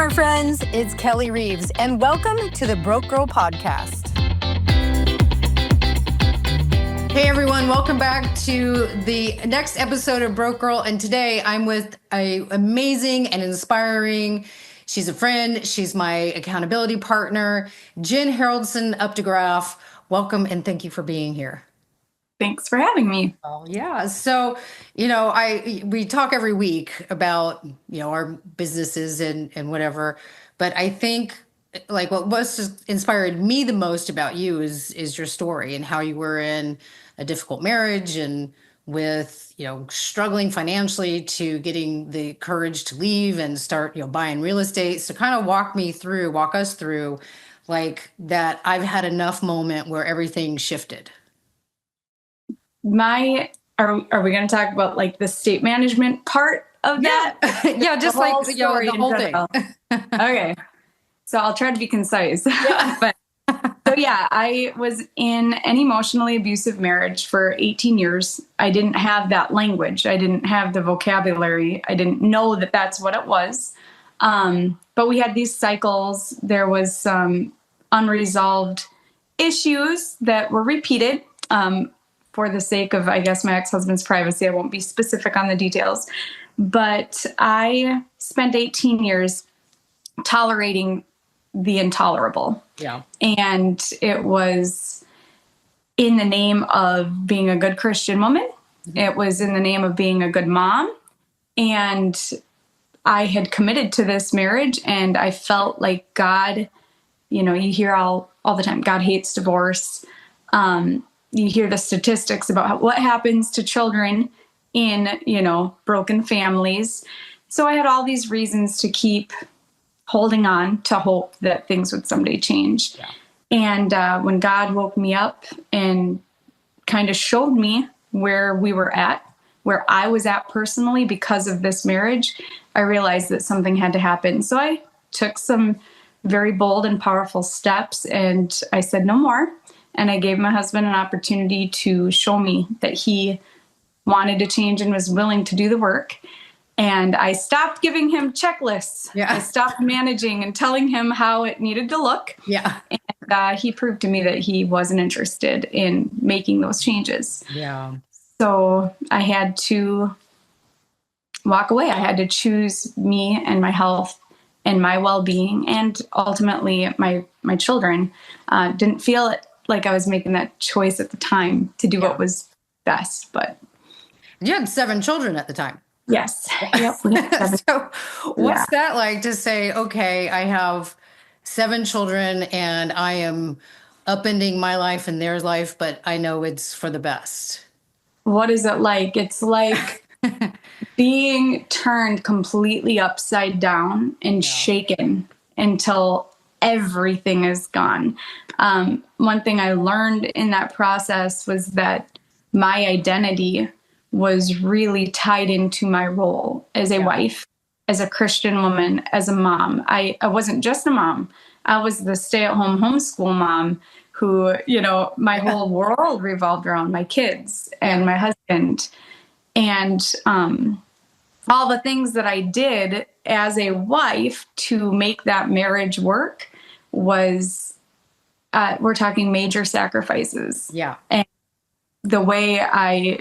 my friends. It's Kelly Reeves, and welcome to the Broke Girl Podcast. Hey, everyone. Welcome back to the next episode of Broke Girl. And today I'm with an amazing and inspiring, she's a friend, she's my accountability partner, Jen Haraldson-Updegraff. Welcome, and thank you for being here. Thanks for having me. Oh, yeah. So, we talk every week about, our businesses and whatever, but I think like what most inspired me the most about you is your story and how you were in a difficult marriage and with, struggling financially to getting the courage to leave and start, buying real estate. So kind of walk us through like that I've had enough moment where everything shifted. Are we going to talk about like the state management part of that? Yeah, just like the whole thing. Okay. So I'll try to be concise. Yeah. I was in an emotionally abusive marriage for 18 years. I didn't have that language. I didn't have the vocabulary. I didn't know that that's what it was. But we had these cycles. There was some unresolved issues that were repeated. For the sake of, I guess, my ex-husband's privacy, I won't be specific on the details. But I spent 18 years tolerating the intolerable. Yeah. And it was in the name of being a good Christian woman. Mm-hmm. It was in the name of being a good mom. And I had committed to this marriage, and I felt like God, you hear all the time, God hates divorce. You hear the statistics about what happens to children in, broken families. So I had all these reasons to keep holding on to hope that things would someday change. Yeah. And when God woke me up and kind of showed me where we were at, where I was at personally because of this marriage, I realized that something had to happen. So I took some very bold and powerful steps, and I said no more. And I gave my husband an opportunity to show me that he wanted to change and was willing to do the work. And I stopped giving him checklists. Yeah. I stopped managing and telling him how it needed to look. Yeah. And he proved to me that he wasn't interested in making those changes. Yeah. So I had to walk away. I had to choose me and my health and my well-being, and ultimately my children. Didn't feel it like I was making that choice at the time to do what was best, but you had 7 children at the time. Yes. Yep. So what's that like to say, okay, I have 7 children and I am upending my life and their life, but I know it's for the best? What is it like? It's like being turned completely upside down and shaken until everything is gone. One thing I learned in that process was that my identity was really tied into my role as a wife, as a Christian woman, as a mom. I wasn't just a mom. I was the stay-at-home homeschool mom who, my whole world revolved around my kids and my husband. And all the things that I did as a wife to make that marriage work was, we're talking major sacrifices. Yeah. And the way I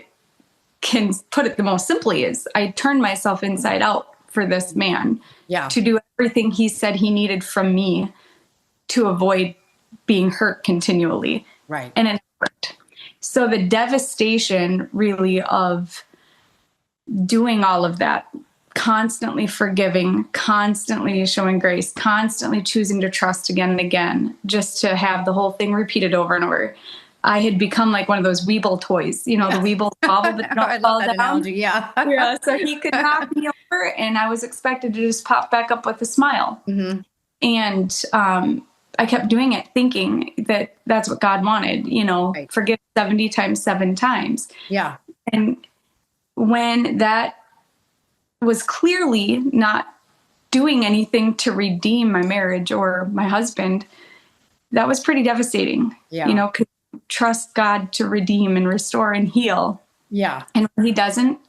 can put it the most simply is I turned myself inside out for this man to do everything he said he needed from me to avoid being hurt continually. Right. And it worked. So the devastation really of doing all of that, constantly forgiving, constantly showing grace, constantly choosing to trust again and again, just to have the whole thing repeated over and over. I had become like one of those Weeble toys, the Weeble bobble that don't fall down. Analogy, yeah. So he could knock me over and I was expected to just pop back up with a smile. Mm-hmm. And I kept doing it thinking that that's what God wanted, forgive 70 times, 7 times. Yeah. And when that was clearly not doing anything to redeem my marriage or my husband, that was pretty devastating. Yeah. Trust God to redeem and restore and heal. Yeah. And when he doesn't,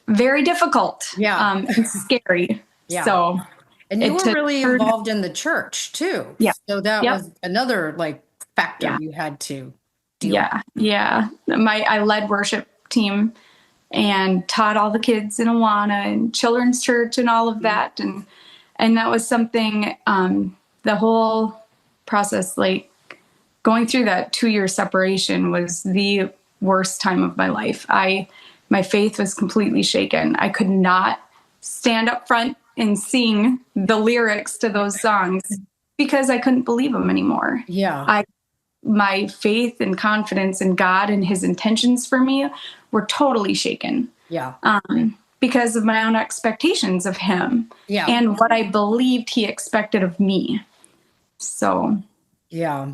very difficult, Yeah. and scary. Yeah. So And you it were took, really involved in the church too. yeah, So that yep, was another like factor yeah, you had to deal with. yeah, yeah. I led worship team and taught all the kids in Awana and children's church and all of that. And that was something, the whole process, like going through that 2 year separation was the worst time of my life. My faith was completely shaken. I could not stand up front and sing the lyrics to those songs because I couldn't believe them anymore. Yeah. My faith and confidence in God and his intentions for me were totally shaken, Yeah. because of my own expectations of him Yeah. and what I believed he expected of me. So, Yeah.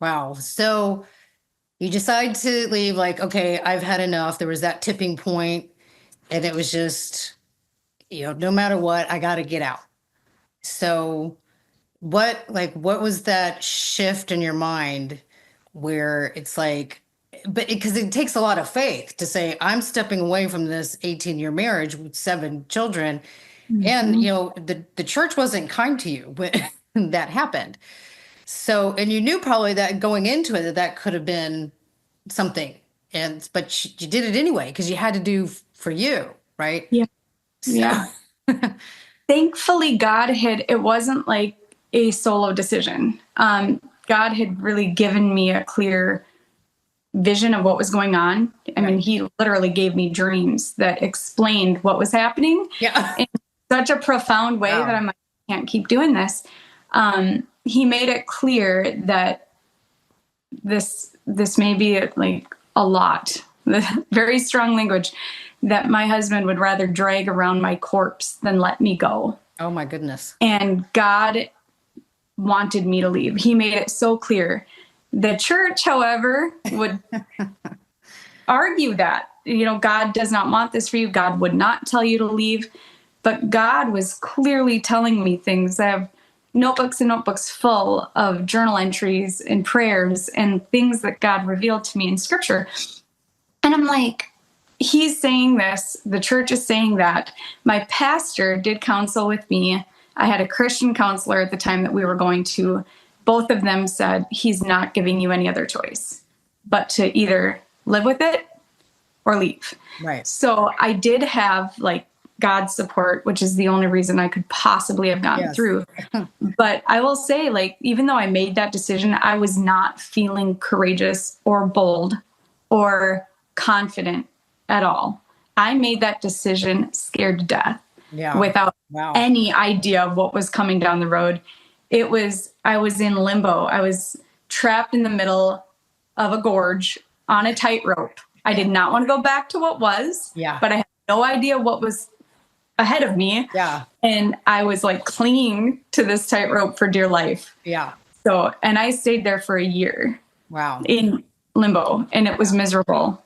Wow. So you decide to leave, like, okay, I've had enough. There was that tipping point, and it was just, no matter what, I got to get out. So what was that shift in your mind where it's like, but because it takes a lot of faith to say, I'm stepping away from this 18-year marriage with 7 children. And, mhm. the church wasn't kind to you when that happened. So, and you knew probably that going into it, that could have been something. But you did it anyway because you had to do for you, right? Yeah, So, yeah. Thankfully, it wasn't like a solo decision. God had really given me a clear vision of what was going on. I mean, right. he literally gave me dreams that explained what was happening Yeah. in such a profound way that Wow. I'm like, I can't keep doing this. He made it clear that this may be like a lot, very strong language, that my husband would rather drag around my corpse than let me go. Oh my goodness. And God wanted me to leave. He made it so clear. The church, however, would argue that, God does not want this for you. God would not tell you to leave. But God was clearly telling me things. I have notebooks and notebooks full of journal entries and prayers and things that God revealed to me in scripture. And I'm like, he's saying this, the church is saying that. My pastor did counsel with me. I had a Christian counselor at the time that we were going to. Both of them said, he's not giving you any other choice but to either live with it or leave. Right. So I did have like God's support, which is the only reason I could possibly have gotten Yes. through. But I will say, like, even though I made that decision, I was not feeling courageous or bold or confident at all. I made that decision scared to death, Yeah. without Wow. any idea of what was coming down the road. I was in limbo. I was trapped in the middle of a gorge on a tightrope. I did not want to go back to what was, Yeah. but I had no idea what was ahead of me. Yeah. And I was like clinging to this tightrope for dear life. Yeah. So, and I stayed there for a year Wow. in limbo, and it was miserable.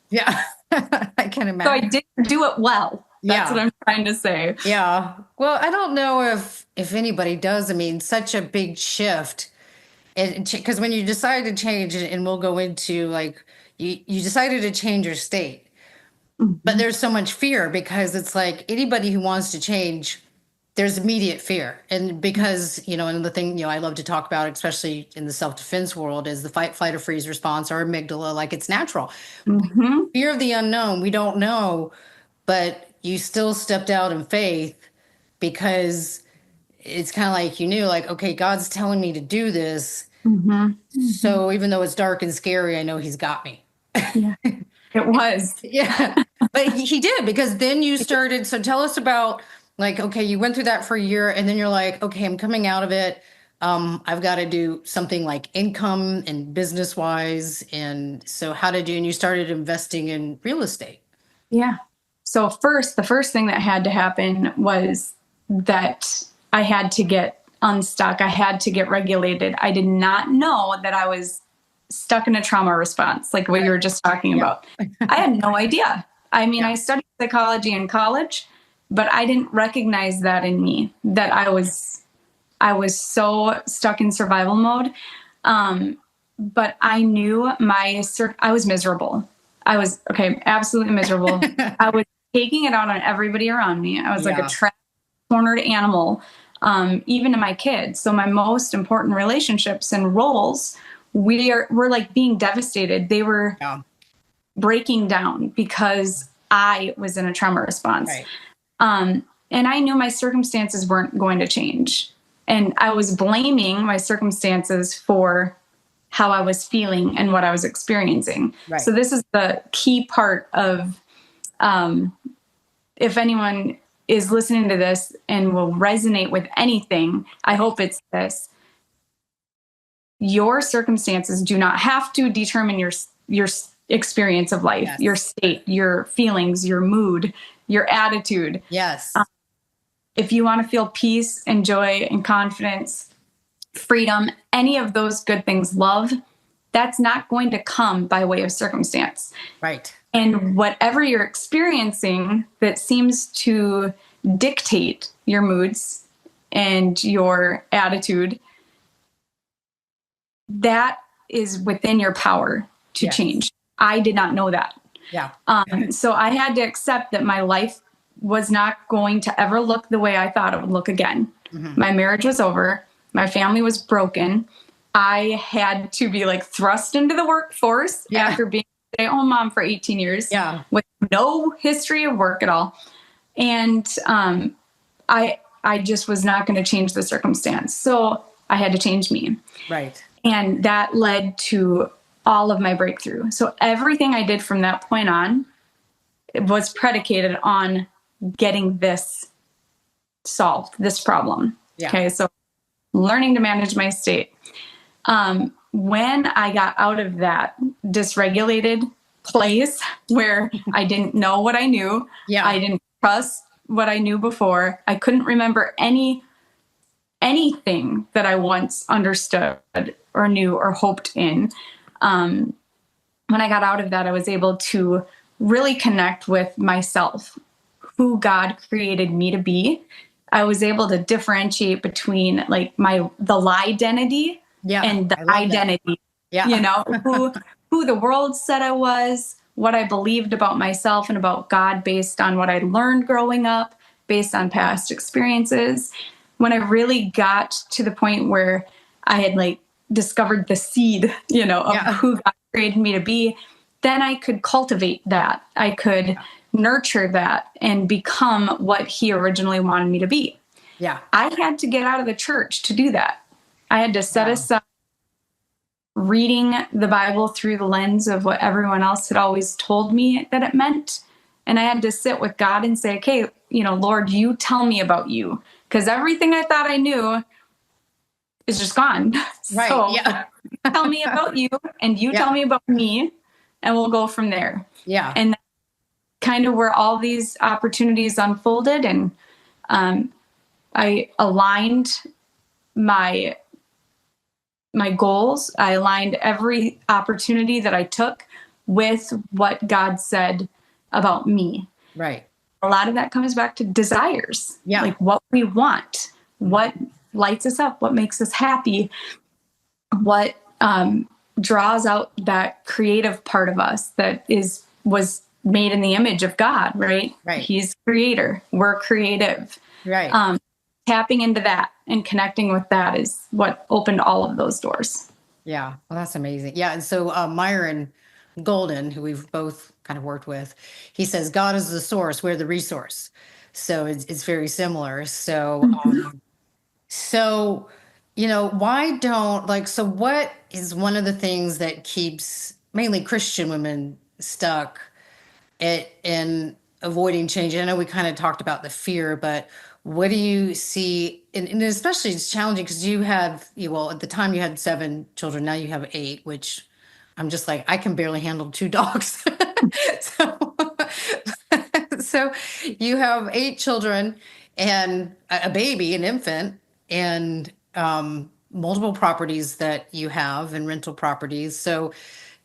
Yeah. I can imagine. So I didn't do it well. That's Yeah. what I'm trying to say. Yeah. Well, I don't know if anybody does. I mean, such a big shift. And because when you decide to change, and we'll go into like, you decided to change your state, but there's so much fear because it's like anybody who wants to change, there's immediate fear. And because, and the thing, I love to talk about, especially in the self-defense world, is the fight, flight, or freeze response, or amygdala, like it's natural. Mm-hmm. Fear of the unknown, we don't know, but you still stepped out in faith because it's kind of like you knew, like, okay, God's telling me to do this. Mm-hmm. So even though it's dark and scary, I know he's got me. Yeah, it was. Yeah. But he did, because then you started. So tell us about, like, okay, you went through that for a year and then you're like, okay, I'm coming out of it. I've got to do something like income and business wise. And so and you started investing in real estate. Yeah. So the first thing that had to happen was that I had to get unstuck. I had to get regulated. I did not know that I was stuck in a trauma response, like what you were just talking about. I had no idea. I mean, Yeah. I studied psychology in college, but I didn't recognize that in me, that I was so stuck in survival mode. But I knew I was miserable. I was absolutely miserable. I was taking it out on everybody around me. I was like a Yeah. trapped, cornered animal, even to my kids. So my most important relationships and roles, we're like being devastated. They were Yeah. breaking down because I was in a trauma response. Right. And I knew my circumstances weren't going to change. And I was blaming my circumstances for how I was feeling and what I was experiencing. Right. So this is the key part of, if anyone is listening to this and will resonate with anything, I hope it's this. Your circumstances do not have to determine your experience of life, Yes. your state, your feelings, your mood, your attitude. Yes. If you want to feel peace and joy and confidence, freedom, any of those good things, love, that's not going to come by way of circumstance. Right. And whatever you're experiencing that seems to dictate your moods and your attitude, that is within your power to Yes. change. I did not know that. Yeah. So I had to accept that my life was not going to ever look the way I thought it would look again. Mm-hmm. My marriage was over. My family was broken. I had to be like thrust into the workforce after being a stay-at-home mom for 18 years with no history of work at all. And I just was not going to change the circumstance. So I had to change me. Right. And that led to all of my breakthrough. So everything I did from that point on was predicated on getting this solved, this problem. Yeah. Okay. So learning to manage my state. When I got out of that dysregulated place where I didn't know what I knew, I didn't trust what I knew before, I couldn't remember anything that I once understood or knew or hoped in. When I got out of that, I was able to really connect with myself, who God created me to be. I was able to differentiate between like the lie identity and the identity. Yeah. You know, who the world said I was, what I believed about myself and about God based on what I learned growing up, based on past experiences. When I really got to the point where I had like discovered the seed, of who God created me to be, then I could cultivate that. I could nurture that and become what he originally wanted me to be. Yeah. I had to get out of the church to do that. I had to set aside reading the Bible through the lens of what everyone else had always told me that it meant. And I had to sit with God and say, okay, Lord, you tell me about you. Because everything I thought I knew is just gone. Right. So tell me about you and you tell me about me and we'll go from there. Yeah. And that's kind of where all these opportunities unfolded. And I aligned my goals. I aligned every opportunity that I took with what God said about me. Right. A lot of that comes back to desires. Yeah. Like what we want, what lights us up, what makes us happy, what draws out that creative part of us that was made in the image of God, right? Right. He's creator. We're creative. Right. Tapping into that and connecting with that is what opened all of those doors. Yeah. Well, that's amazing. Yeah. And so Myron Golden, who we've both kind of worked with, he says, God is the source, we're the resource. So it's very similar. So, why don't so what is one of the things that keeps mainly Christian women stuck in avoiding change? I know we kind of talked about the fear, but what do you see? And especially it's challenging because at the time you had 7 children, now you have 8, which I'm just like, I can barely handle 2 dogs. so, so you have 8 children and a baby, an infant, and multiple properties that you have and rental properties. So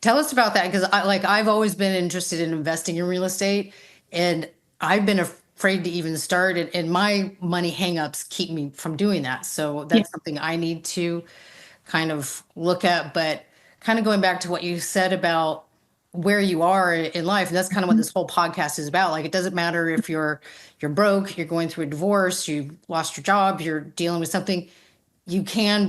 tell us about that, because I've always been interested in investing in real estate, and I've been afraid to even start it, and my money hangups keep me from doing that. So that's something I need to kind of look at. But kind of going back to what you said about where you are in life. And that's kind of what this whole podcast is about. Like, it doesn't matter if you're broke, you're going through a divorce, you lost your job, you're dealing with something. You can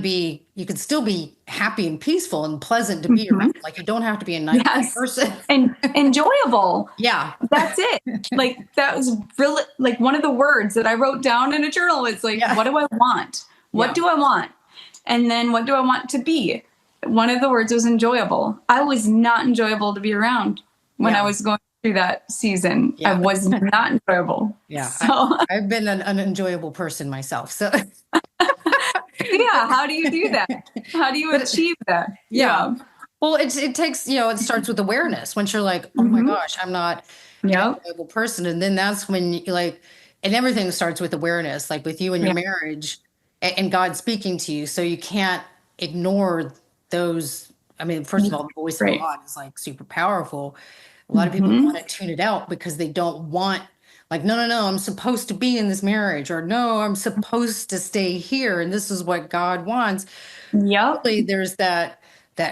still be happy and peaceful and pleasant to be around. Mhm. Like, you don't have to be a nice Yes. person. And enjoyable. Yeah. That's it. Like that was really like one of the words that I wrote down in a journal was like, Yeah. what do I want? What Yeah. do I want? And then what do I want to be? One of the words was enjoyable. I was not enjoyable to be around when I Yeah. was going through that season. I Yeah. was not enjoyable. Yeah. So I've been an unenjoyable person myself. So, yeah, how do you do that? How do you but achieve that? yeah. Yeah. Well, it takes, it starts with awareness. Once you're like, oh my Hmm. gosh, I'm not an Yep. enjoyable person. And then that's when you like, and everything starts with awareness, like with you and your Yeah. marriage and God speaking to you. So you can't ignore those. I mean, first of all, the voice of Right. God is like super powerful. A lot of people Hmm. want to tune it out because they don't want, like, no, no, no, I'm supposed to be in this marriage, or no, I'm supposed to stay here. And this is what God wants. Yep. Really, there's that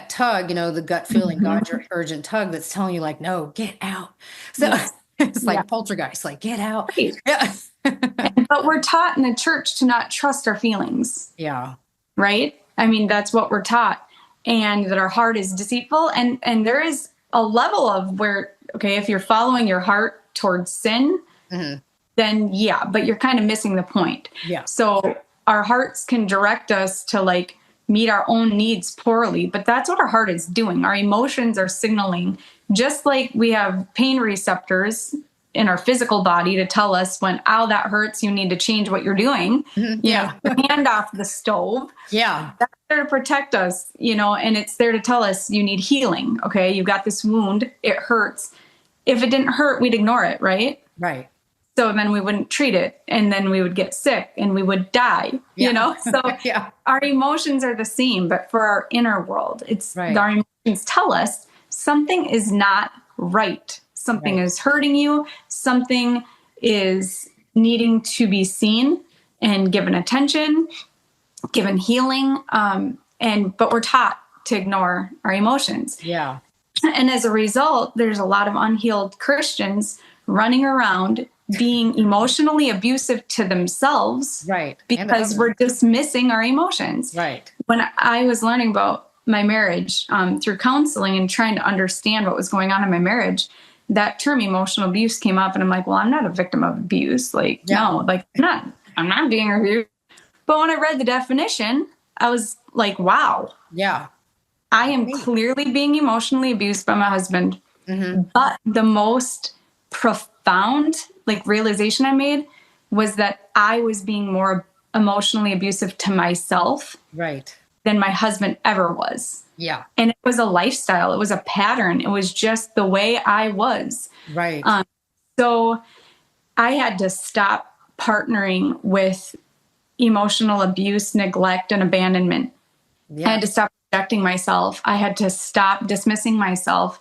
tug, the gut feeling, Hmm. God, your urgent tug that's telling you like, no, get out. So Yes. it's Yeah. like poltergeist, like get out. Right. Yeah. But we're taught in the church to not trust our feelings, Yeah. right? I mean, that's what we're taught, and that our heart is deceitful. And there is a level of where, okay, if you're following your heart towards sin, Hmm. then yeah, but you're kind of missing the point. Yeah. So our hearts can direct us to like meet our own needs poorly, but that's what our heart is doing. Our emotions are signaling, just like we have pain receptors in our physical body to tell us when, ow, that hurts, you need to change what you're doing. Yeah. Your hand off the stove. Yeah. That's there to protect us, and it's there to tell us you need healing. Okay, you got this wound, it hurts. If it didn't hurt, we'd ignore it, right? Right. So then we wouldn't treat it, and then we would get sick and we would die, Yeah. So Yeah. our emotions are the same, but for our inner world, it's Right. our emotions tell us something is not right. Something Right. is hurting you. Something is needing to be seen and given attention, given healing. But we're taught to ignore our emotions. Yeah. And as a result, there's a lot of unhealed Christians running around being emotionally abusive to themselves, Right. because we're dismissing our emotions. Right. When I was learning about my marriage through counseling and trying to understand what was going on in my marriage, that term emotional abuse came up, and I'm like, well, I'm not a victim of abuse. Like, Yeah. no, like I'm not being abused. But when I read the definition, I was like, wow, Yeah. I am clearly being emotionally abused by my husband. Hmm. But the most profound realization I made was that I was being more emotionally abusive to myself Right. than my husband ever was. Yeah. And it was a lifestyle. It was a pattern. It was just the way I was. Right. So I had to stop partnering with emotional abuse, neglect, and abandonment. I Yeah. had to stop rejecting myself. I had to stop dismissing myself.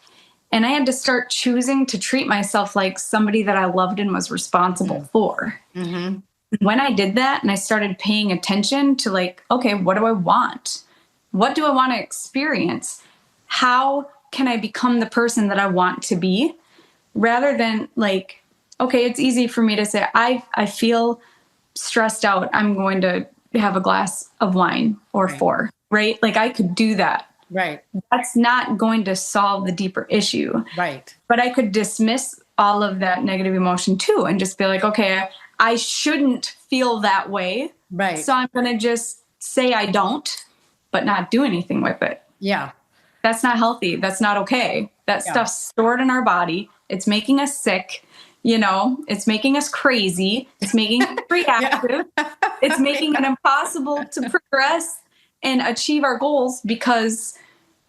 And I had to start choosing to treat myself like somebody that I loved and was responsible for. Hmm. When I did that and I started paying attention to okay, what do I want? What do I want to experience? How can I become the person that I want to be? Rather than okay, it's easy for me to say, I feel stressed out. I'm going to have a glass of wine or Right. 4, right? I could do that. Right. That's not going to solve the deeper issue. Right. But I could dismiss all of that negative emotion too and just be like, okay, I shouldn't feel that way. Right. So I'm going to just say I don't, but not do anything with it. Yeah. That's not healthy. That's not okay. That Yeah. stuff's stored in our body. It's making us sick. It's making us crazy. It's making us reactive. It's making it impossible to progress and achieve our goals because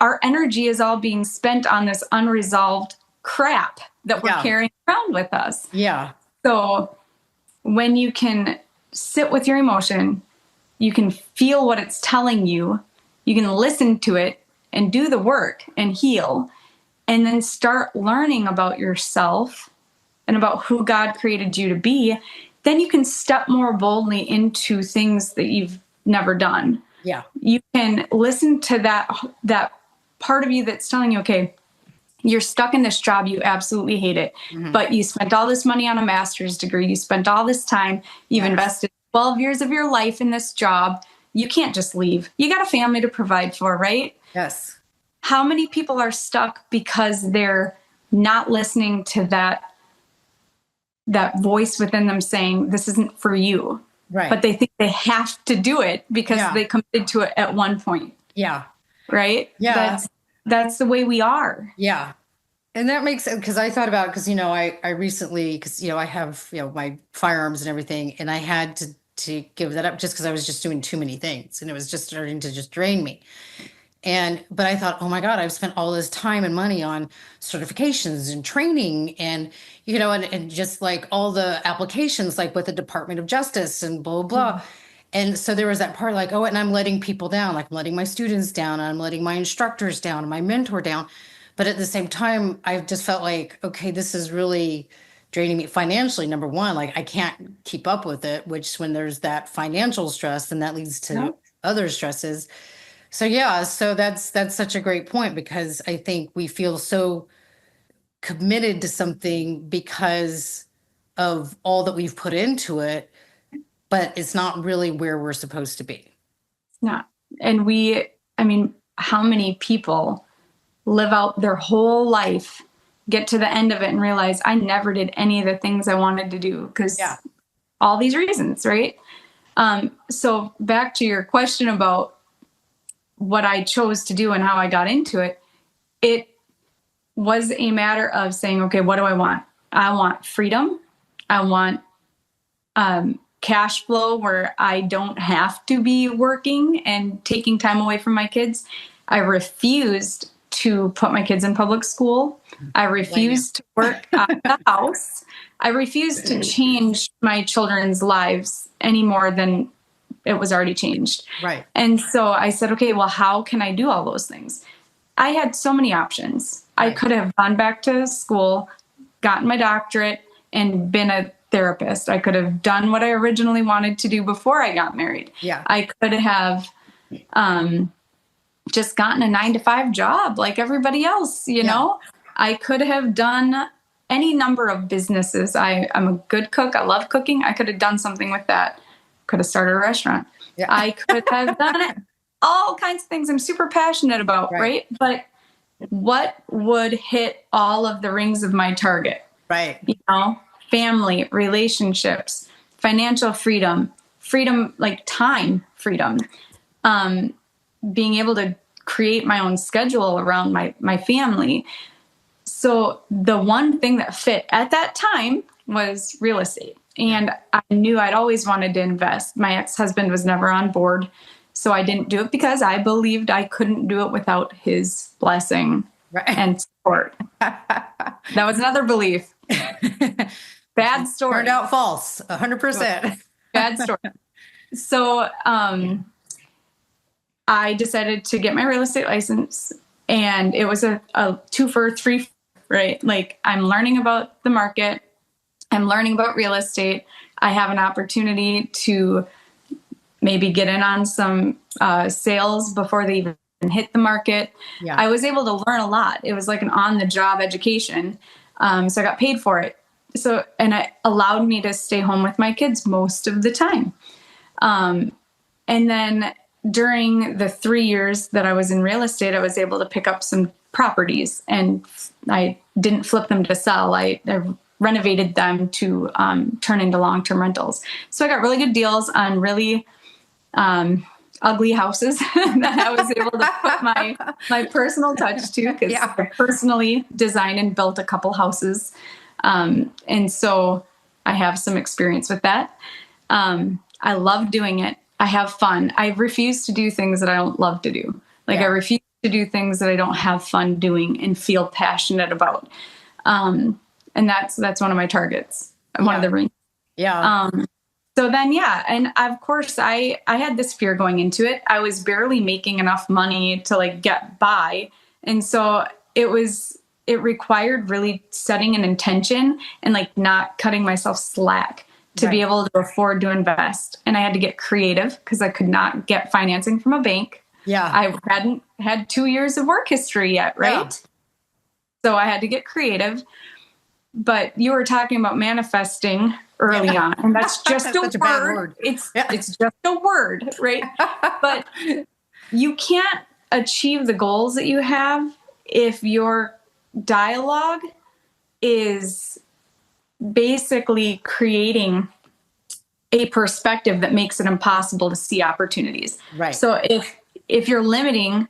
our energy is all being spent on this unresolved crap that we're Yeah. carrying around with us. Yeah. So when you can sit with your emotion, you can feel what it's telling you, you can listen to it and do the work and heal, and then start learning about yourself and about who God created you to be, then you can step more boldly into things that you've never done. Yeah. You can listen to that part of you that's telling you, okay, You're stuck in this job. You absolutely hate it. Hmm. But you spent all this money on a master's degree. You spent all this time. You've Yes. invested 12 years of your life in this job. You can't just leave. You got a family to provide for, right? Yes. How many people are stuck because they're not listening to that voice within them saying, this isn't for you. Right. But they think they have to do it because Yeah. they committed to it at one point, Yeah. right? Yeah. That's the way we are. Yeah. And that makes sense because I thought about, because, I recently, because, I have, my firearms and everything, and I had to give that up just because I was just doing too many things and it was just starting to just drain me. But I thought, oh my God, I've spent all this time and money on certifications and training and just like all the applications, like with the Department of Justice and blah, blah, blah. And so there was that part like, oh, and I'm letting people down, like I'm letting my students down, and I'm letting my instructors down, and my mentor down. But at the same time, I just felt like, okay, this is really draining me financially. Number one, like I can't keep up with it, which when there's that financial stress, then that leads to No. other stresses. So yeah, so that's such a great point because I think we feel so committed to something because of all that we've put into it, but it's not really where we're supposed to be. It's not. And I mean, how many people live out their whole life, get to the end of it and realize I never did any of the things I wanted to do because Yeah. all these reasons, right? So back to your question about what I chose to do and how I got into it, it was a matter of saying, okay, what do I want? I want freedom. I want cash flow where I don't have to be working and taking time away from my kids. I refused to put my kids in public school. I refused to work at the house. I refused to change my children's lives any more than it was already changed. Right. And so I said, okay, well, how can I do all those things? I had so many options. I Right. could have gone back to school, gotten my doctorate, and been a therapist. I could have done what I originally wanted to do before I got married. Yeah. I could have just gotten a 9-to-5 job like everybody else, you know? I could have done any number of businesses. I'm a good cook. I love cooking. I could have done something with that. Could have started a restaurant. Yeah. I could have done it. All kinds of things I'm super passionate about, right? But what would hit all of the rings of my target? Right. You know, family, relationships, financial freedom, like time freedom, being able to create my own schedule around my family. So the one thing that fit at that time was real estate. And I knew I'd always wanted to invest. My ex-husband was never on board. So I didn't do it because I believed I couldn't do it without his blessing and support. That was another belief. Bad story. Turned out false, 100%. Bad story. So I decided to get my real estate license, and it was a 2 for 3, right? Like I'm learning about the market. I'm learning about real estate. I have an opportunity to maybe get in on some sales before they even hit the market. Yeah. I was able to learn a lot. It was like an on-the-job education. So I got paid for it. And it allowed me to stay home with my kids most of the time. And then during the 3 years that I was in real estate, I was able to pick up some properties, and I didn't flip them to sell. I renovated them to turn into long-term rentals. So I got really good deals on really ugly houses that I was able to put my personal touch to, because I personally designed and built a couple houses. And so I have some experience with that. I love doing it. I have fun. I refuse to do things that I don't love to do. I refuse to do things that I don't have fun doing and feel passionate about. And that's one of my targets. One of the rings. Yeah. So then, and of course I had this fear going into it. I was barely making enough money to get by. And so it required really setting an intention and not cutting myself slack to be able to afford to invest. And I had to get creative because I could not get financing from a bank. Yeah. I hadn't had 2 years of work history yet. Right. So I had to get creative. But you were talking about manifesting early Yeah. on, and that's just That's a such a bad word. word. It's Yeah. it's just a word, right? But you can't achieve the goals that you have if your dialogue is basically creating a perspective that makes it impossible to see opportunities. Right. So if you're limiting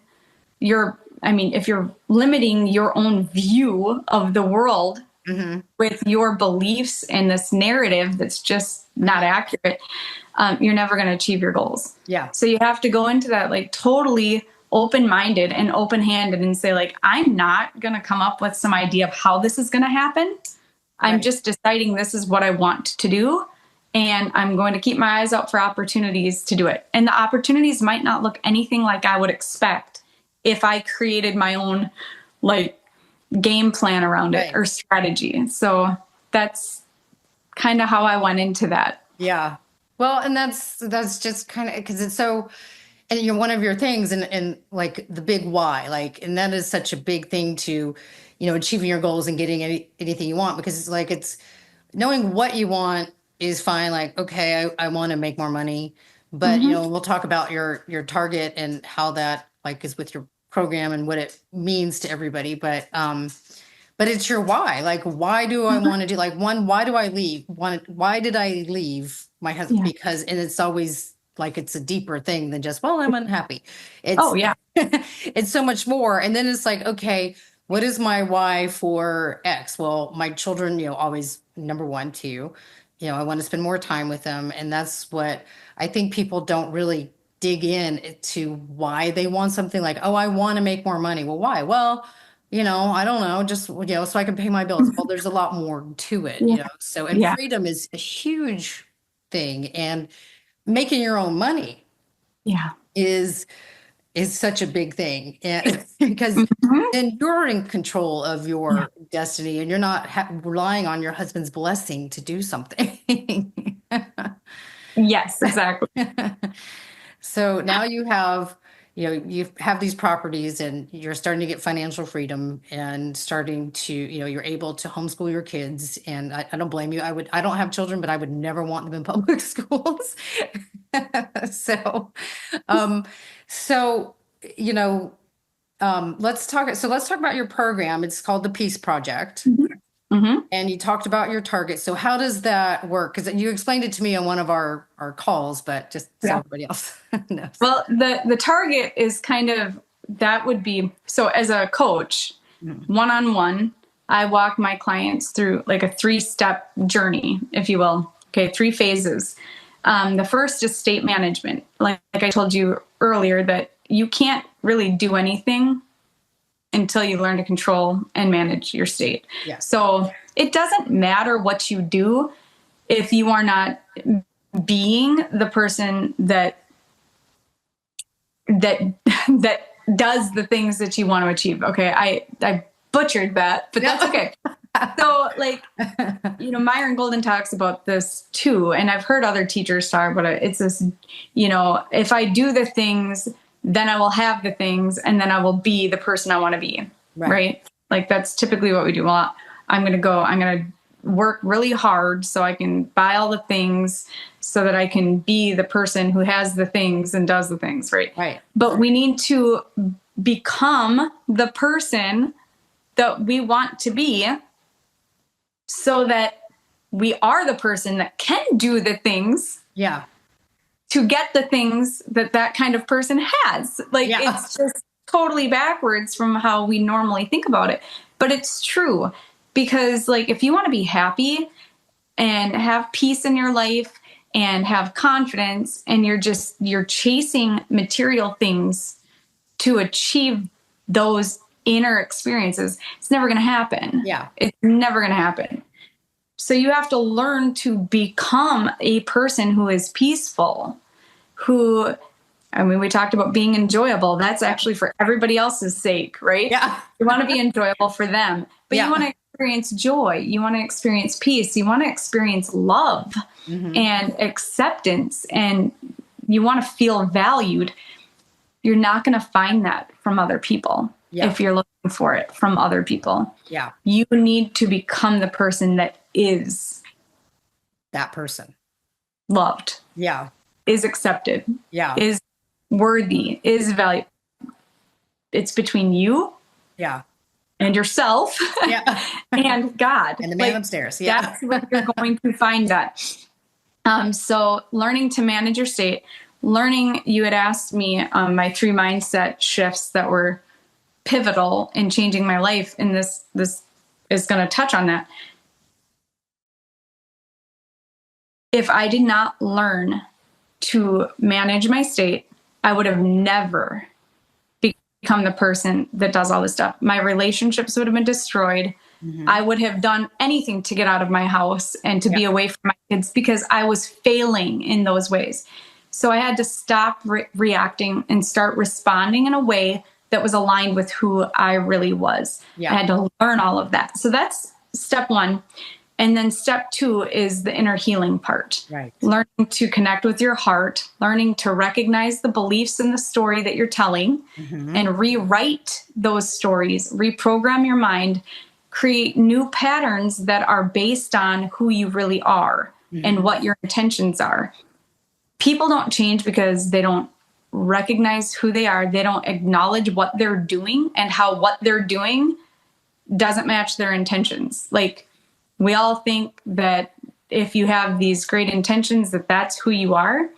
if you're limiting your own view of the world Mm-hmm. with your beliefs and this narrative that's just not accurate, you're never going to achieve your goals. Yeah. So you have to go into that like totally open-minded and open-handed and say like, I'm not going to come up with some idea of how this is going to happen. I'm Right. just deciding this is what I want to do. And I'm going to keep my eyes out for opportunities to do it. And the opportunities might not look anything like I would expect if I created my own like game plan around it Right. or strategy. So that's kind of how I went into that. Yeah. Well, and that's just kind of because it's so, and one of your things, and like the big why, like, and that is such a big thing to, achieving your goals and getting anything you want, because it's like it's knowing what you want is fine. Like, okay, I want to make more money, but Mm-hmm. we'll talk about your target and how that like is with your program and what it means to everybody. But it's your why. Like, why do I Mm-hmm. want to do, like, one, why do I leave? One, why did I leave my husband? Yeah. Because, and it's always like, it's a deeper thing than just, well, I'm unhappy. Oh, It's, yeah. it's so much more. And then it's like, okay, what is my why for X? Well, my children, always number one, two, I want to spend more time with them. And that's what I think people don't really dig in to why they want something, like, oh, I want to make more money. Well, why? Well, I don't know, just, so I can pay my bills. Well, there's a lot more to it, Yeah. so, and Yeah. freedom is a huge thing. And making your own money Yeah. is such a big thing. And because Mm-hmm. then you're in control of your destiny, and you're not relying on your husband's blessing to do something. Yes, exactly. So now you have these properties, and you're starting to get financial freedom, and starting to, you're able to homeschool your kids. And I don't blame you. I don't have children, but I would never want them in public schools. So, um, so, you know, let's talk about your program. It's called the Peace Project. Mm-hmm. And you talked about your target. So how does that work? Because you explained it to me on one of our calls, but just so Yeah. everybody else knows. Well, the target is kind of that would be so as a coach, one on one, I walk my clients through like a 3-step journey, if you will. Okay, 3 phases. The first is state management. Like I told you earlier, that you can't really do anything until you learn to control and manage your state. Yeah. So it doesn't matter what you do if you are not being the person that that does the things that you want to achieve. Okay, I butchered that, but that's okay. So like, Myron Golden talks about this too, and I've heard other teachers talk about it. It's this, if I do the things, then I will have the things, and then I will be the person I want to be. Right? Like that's typically what we do. Well, I'm going to work really hard so I can buy all the things so that I can be the person who has the things and does the things. Right. But we need to become the person that we want to be, so that we are the person that can do the things. Yeah. To get the things that kind of person has. Like, Yeah. It's just totally backwards from how we normally think about it. But it's true, because like, if you want to be happy and have peace in your life and have confidence, and you're chasing material things to achieve those inner experiences, it's never going to happen. Yeah. It's never going to happen. So you have to learn to become a person who is peaceful, we talked about being enjoyable. That's actually for everybody else's sake, right? Yeah. You want to be enjoyable for them, but you want to experience joy. You want to experience peace. You want to experience love and acceptance, and you want to feel valued. You're not going to find that from other people. Yeah. if you're looking for it from other people. Yeah. You need to become the person that is That person. loved, Yeah. is accepted, Yeah. is worthy, is valued. It's between you Yeah. and yourself Yeah. and God. And the man upstairs. Yeah. That's where you're going to find that. So learning to manage your state, learning, you had asked me my 3 mindset shifts that were pivotal in changing my life. And this is going to touch on that. If I did not learn to manage my state, I would have never become the person that does all this stuff. My relationships would have been destroyed. I would have done anything to get out of my house and to be away from my kids because I was failing in those ways. So I had to stop reacting and start responding in a way that was aligned with who I really was. Yeah. I had to learn all of that. So that's step 1. And then step 2 is the inner healing part. Right. Learning to connect with your heart, learning to recognize the beliefs in the story that you're telling and rewrite those stories, reprogram your mind, create new patterns that are based on who you really are and what your intentions are. People don't change because they don't recognize who they are. They don't acknowledge what they're doing and how what they're doing doesn't match their intentions. Like, we all think that if you have these great intentions, that that's who you are,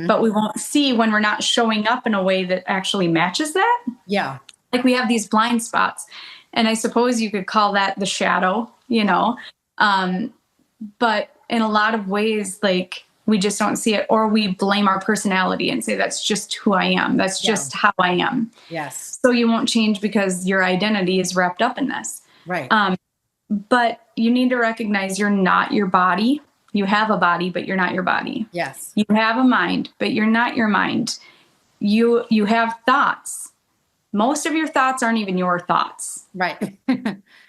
but we won't see when we're not showing up in a way that actually matches that. Yeah. Like, we have these blind spots. And I suppose you could call that the shadow, you know. But in a lot of ways, like, we just don't see it, or we blame our personality and say, that's just who I am. That's just how I am. Yes. So you won't change because your identity is wrapped up in this. Right. But you need to recognize you're not your body. You have a body, but you're not your body. Yes. You have a mind, but you're not your mind. You have thoughts. Most of your thoughts aren't even your thoughts. Right.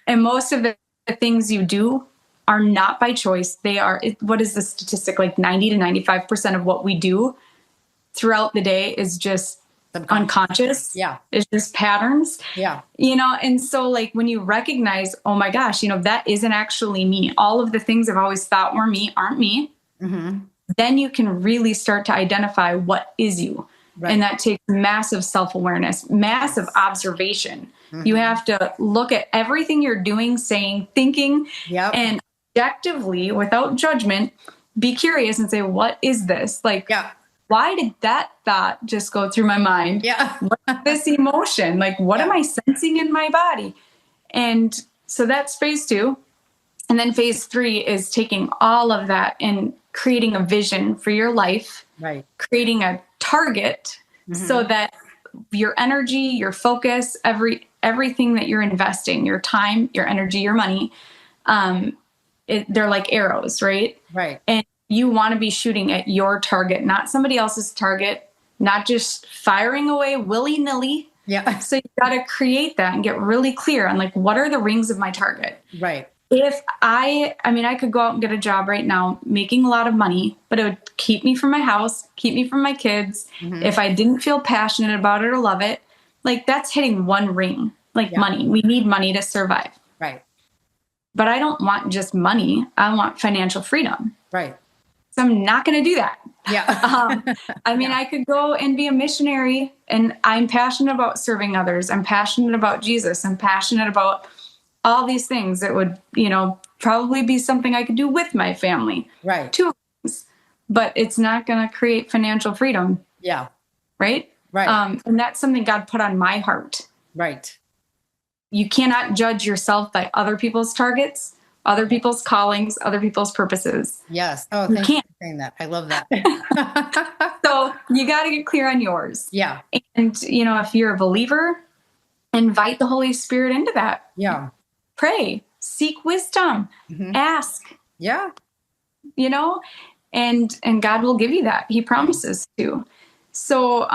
And most of the things you do are not by choice. They are, what is the statistic? Like 90 to 95% of what we do throughout the day is just unconscious. Yeah. It's just patterns. Yeah. You know, and so like when you recognize, oh my gosh, you know, that isn't actually me. All of the things I've always thought were me aren't me. Then you can really start to identify what is you. Right. And that takes massive self-awareness, massive observation. You have to look at everything you're doing, saying, thinking, and objectively, without judgment, be curious and say, what is this? Like, why did that thought just go through my mind? What's this emotion? Like, what am I sensing in my body? And so that's phase 2. And then phase 3 is taking all of that and creating a vision for your life, creating a target so that your energy, your focus, everything that you're investing, your time, your energy, your money, they're like arrows, right? Right. And you want to be shooting at your target, not somebody else's target, not just firing away willy-nilly. Yeah. So you got to create that and get really clear on like, what are the rings of my target? Right. If I could go out and get a job right now making a lot of money, but it would keep me from my house, keep me from my kids. If I didn't feel passionate about it or love it, like that's hitting one ring, like money. We need money to survive. Right. But I don't want just money. I want financial freedom. Right. So I'm not going to do that. Yeah. I could go and be a missionary, and I'm passionate about serving others. I'm passionate about Jesus. I'm passionate about all these things that would, you know, probably be something I could do with my family. Right. 2 things. But it's not going to create financial freedom. Yeah. Right? Right. And that's something God put on my heart. Right. You cannot judge yourself by other people's targets, other people's callings, other people's purposes. Yes. Oh, thank you for saying that. I love that. So you got to get clear on yours. Yeah. And, you know, if you're a believer, invite the Holy Spirit into that. Yeah. Pray, seek wisdom, ask. Yeah. You know, and God will give you that. He promises to. So,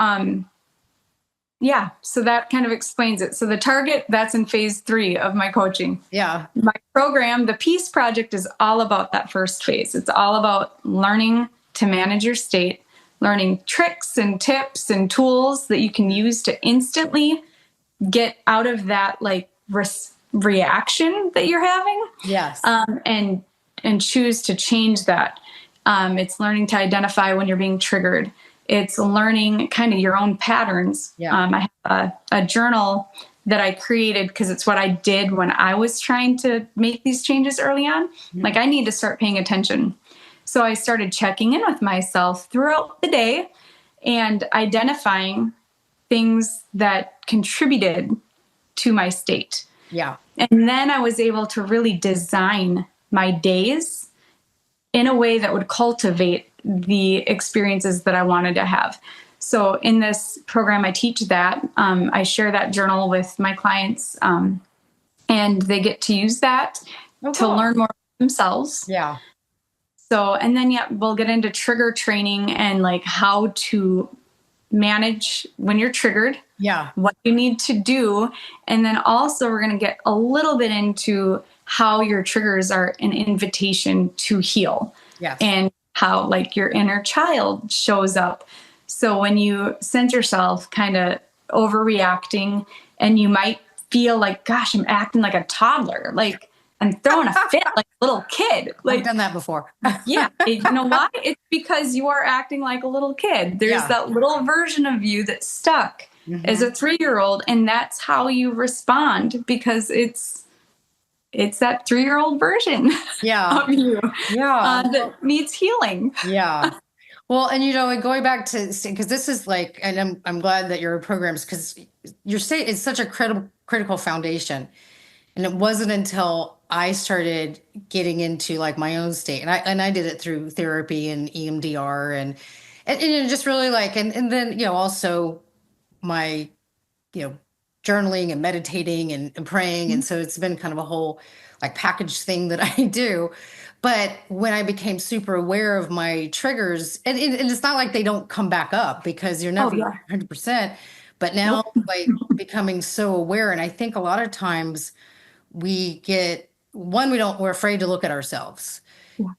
so that kind of explains it. So the target, that's in phase 3 of my coaching. Yeah. My program, the Peace Project, is all about that first phase. It's all about learning to manage your state, learning tricks and tips and tools that you can use to instantly get out of that like reaction that you're having, Yes. and choose to change that. It's learning to identify when you're being triggered. It's learning kind of your own patterns. Yeah. I have a journal that I created because it's what I did when I was trying to make these changes early on. Mm-hmm. Like, I need to start paying attention. So I started checking in with myself throughout the day and identifying things that contributed to my state. Yeah. And then I was able to really design my days in a way that would cultivate the experiences that I wanted to have. So in this program, I teach that. I share that journal with my clients, and they get to use that to learn more about themselves. Yeah. So, and then, we'll get into trigger training and like how to manage when you're triggered. Yeah. What you need to do. And then also we're going to get a little bit into how your triggers are an invitation to heal. Yes. And how like your inner child shows up. So when you sense yourself kind of overreacting and you might feel like, gosh, I'm acting like a toddler, like I'm throwing a fit like a little kid. Like, I've done that before. Yeah. You know why? It's because you are acting like a little kid. There's that little version of you that's stuck as a 3-year-old. And that's how you respond, because it's that 3-year-old version of you that needs healing. Yeah. Well, and going back to, because this is like, and I'm glad that your programs, because your state is such a critical foundation. And it wasn't until I started getting into like my own state, and I did it through therapy and EMDR and just really like, and then, also my, journaling and meditating and praying. And so it's been kind of a whole like package thing that I do. But when I became super aware of my triggers, and it's not like they don't come back up, because you're never 100%, but now like becoming so aware. And I think a lot of times we're afraid to look at ourselves,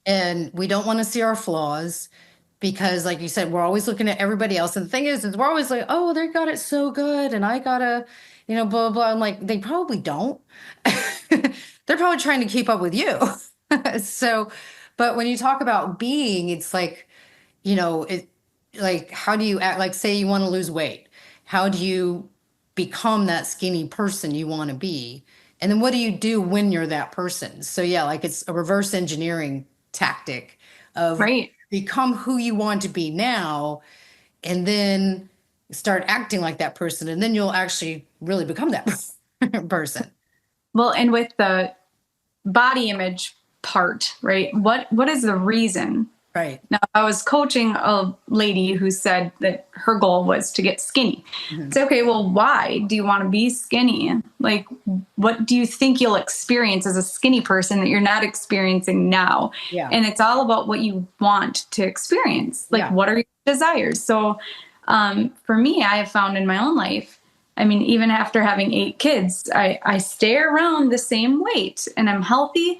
and we don't want to see our flaws, because like you said, we're always looking at everybody else. And the thing is we're always like, oh, they got it so good, and I gotta, blah, blah. I'm like, they probably don't. They're probably trying to keep up with you. So, but when you talk about being, it's like, like, how do you act? Like, say you want to lose weight. How do you become that skinny person you want to be? And then what do you do when you're that person? So yeah, like it's a reverse engineering tactic of become who you want to be now, and then start acting like that person. And then you'll actually really become that person. Well, and with the body image part, right? What is the reason? Right. Now, I was coaching a lady who said that her goal was to get skinny. It's okay, well, why do you want to be skinny? Like, what do you think you'll experience as a skinny person that you're not experiencing now? Yeah. And it's all about what you want to experience. Like, what are your desires? So for me, I have found in my own life, I mean, even after having 8 kids, I stay around the same weight, and I'm healthy,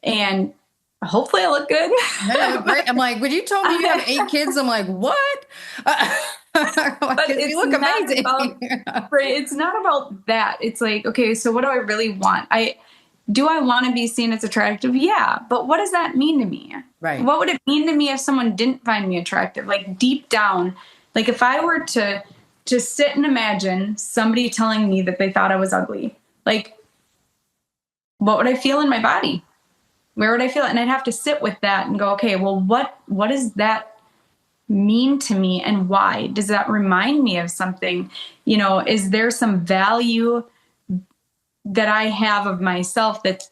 and hopefully I look good. I'm like, when you told me you have 8 kids, I'm like, what? But you look amazing. It's not about that. It's like, okay, so what do I really want? Do I want to be seen as attractive? Yeah. But what does that mean to me? Right. What would it mean to me if someone didn't find me attractive? Like, deep down, like if I were to just sit and imagine somebody telling me that they thought I was ugly, like, what would I feel in my body? Where would I feel it? And I'd have to sit with that and go, okay, well, what does that mean to me, and why? Does that remind me of something? Is there some value that I have of myself that's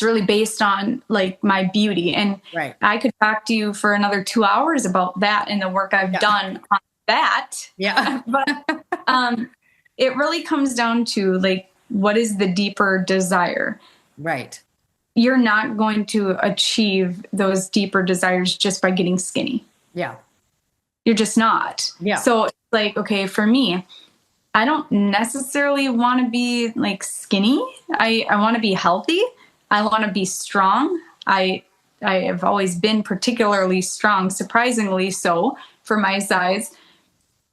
really based on like my beauty? And I could talk to you for another 2 hours about that and the work I've done on that. Yeah. But it really comes down to like, what is the deeper desire? Right. You're not going to achieve those deeper desires just by getting skinny. Yeah. You're just not. Yeah. So it's like, okay, for me, I don't necessarily want to be like skinny. I want to be healthy. I want to be strong. I have always been particularly strong, surprisingly so for my size.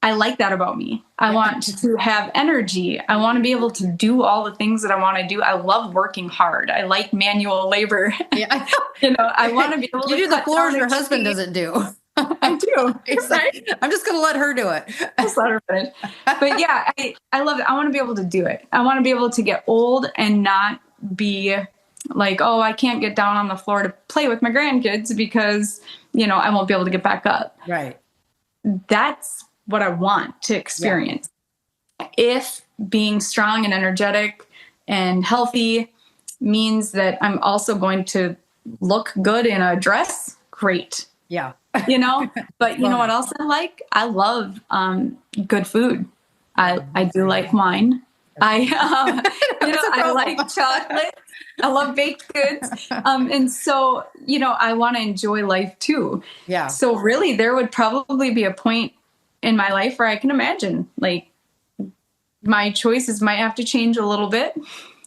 I like that about me. I want to have energy. I want to be able to do all the things that I want to do. I love working hard. I like manual labor. Yeah. I want to be able You to do the cut floors down a your husband tree. doesn't do. I do. He's Right? like, I'm just going to let her do it. Just let her finish. But yeah, I love it. I want to be able to do it. I want to be able to get old and not be like, oh, I can't get down on the floor to play with my grandkids because, I won't be able to get back up. Right. That's what I want to experience. Yeah. If being strong and energetic and healthy means that I'm also going to look good in a dress, great. Yeah. But you know what else I like? I love good food. I do like wine. I like chocolate. I love baked goods. And so, I want to enjoy life too. Yeah. So really there would probably be a point in my life where I can imagine like my choices might have to change a little bit.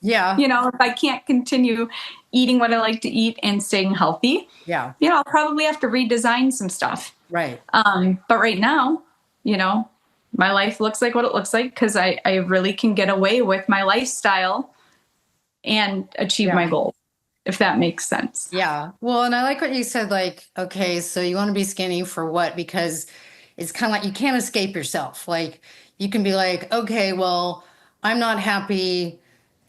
Yeah. If I can't continue eating what I like to eat and staying healthy, yeah, I'll probably have to redesign some stuff. Right. But right now, my life looks like what it looks like because I really can get away with my lifestyle and achieve my goals, if that makes sense. Yeah. Well, and I like what you said, like, okay, so you want to be skinny for what? Because it's kind of like you can't escape yourself. Like you can be like, okay, well, I'm not happy.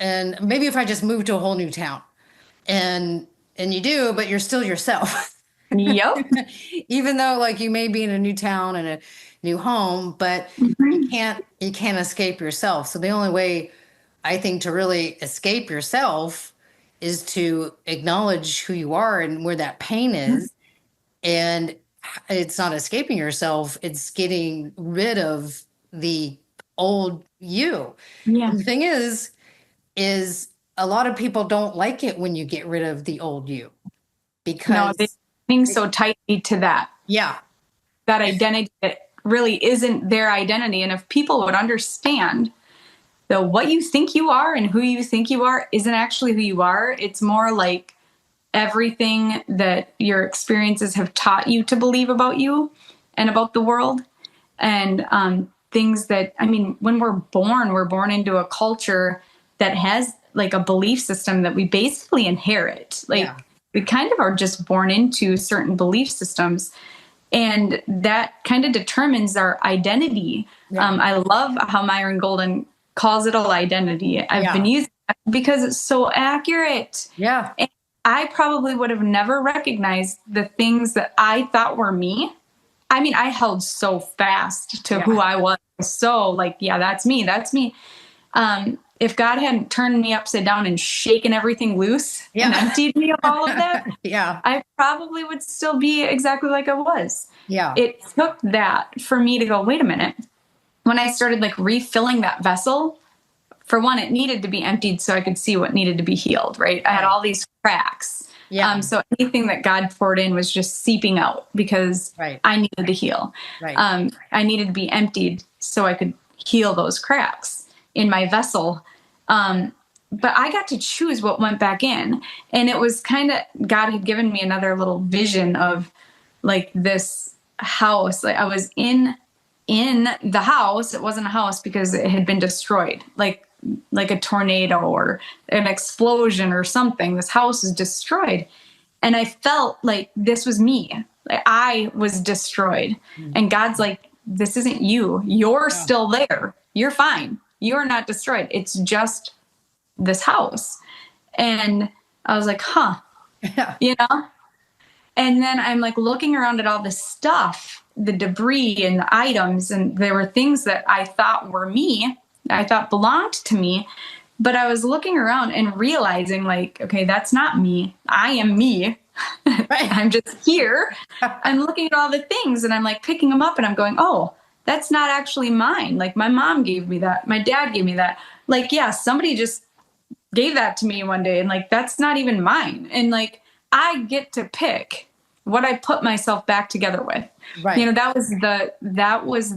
And maybe if I just move to a whole new town and you do, but you're still yourself. Yep. Even though like you may be in a new town and a new home, but you can't escape yourself. So the only way I think to really escape yourself is to acknowledge who you are and where that pain is. And it's not escaping yourself. It's getting rid of the old you. Yeah. And the thing is a lot of people don't like it when you get rid of the old you because they cling so tightly to that. Yeah. That identity that really isn't their identity. And if people would understand that what you think you are and who you think you are isn't actually who you are, it's more like everything that your experiences have taught you to believe about you and about the world. And things that, when we're born into a culture that has like a belief system that we basically inherit. We kind of are just born into certain belief systems. And that kind of determines our identity. Yeah. I love how Myron Golden calls it an identity. I've been using it because it's so accurate. Yeah. And I probably would have never recognized the things that I thought were me. I held so fast to who I was. So like, that's me. That's me. If God hadn't turned me upside down and shaken everything loose and emptied me of all of that, I probably would still be exactly like I was. Yeah. It took that for me to go, wait a minute. When I started like refilling that vessel, for one, it needed to be emptied so I could see what needed to be healed, right? I had all these cracks. Yeah. So anything that God poured in was just seeping out because I needed to heal. Right. I needed to be emptied so I could heal those cracks in my vessel. But I got to choose what went back in. And it was kind of, God had given me another little vision of like this house. Like I was in the house. It wasn't a house because it had been destroyed, like a tornado or an explosion or something. This house is destroyed. And I felt like this was me. Like I was destroyed. And God's like, this isn't you. You're still there. You're fine. You're not destroyed. It's just this house. And I was like, and then I'm like looking around at all this stuff, the debris and the items. And there were things that I thought were me, I thought belonged to me. But I was looking around and realizing like, okay, that's not me. I am me. I'm just here. I'm looking at all the things and I'm like picking them up and I'm going, oh, that's not actually mine. Like my mom gave me that. My dad gave me that. Like, somebody just gave that to me one day and like, that's not even mine. And like, I get to pick what I put myself back together with. Right. That was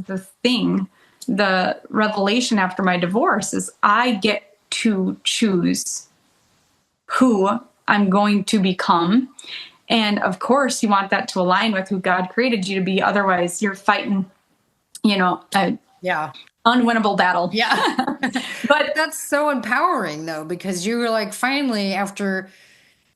the thing, the revelation after my divorce is I get to choose who I'm going to become. And of course you want that to align with who God created you to be. Otherwise you're fighting a Yeah. unwinnable battle. Yeah. But But that's so empowering though, because you were like, finally, after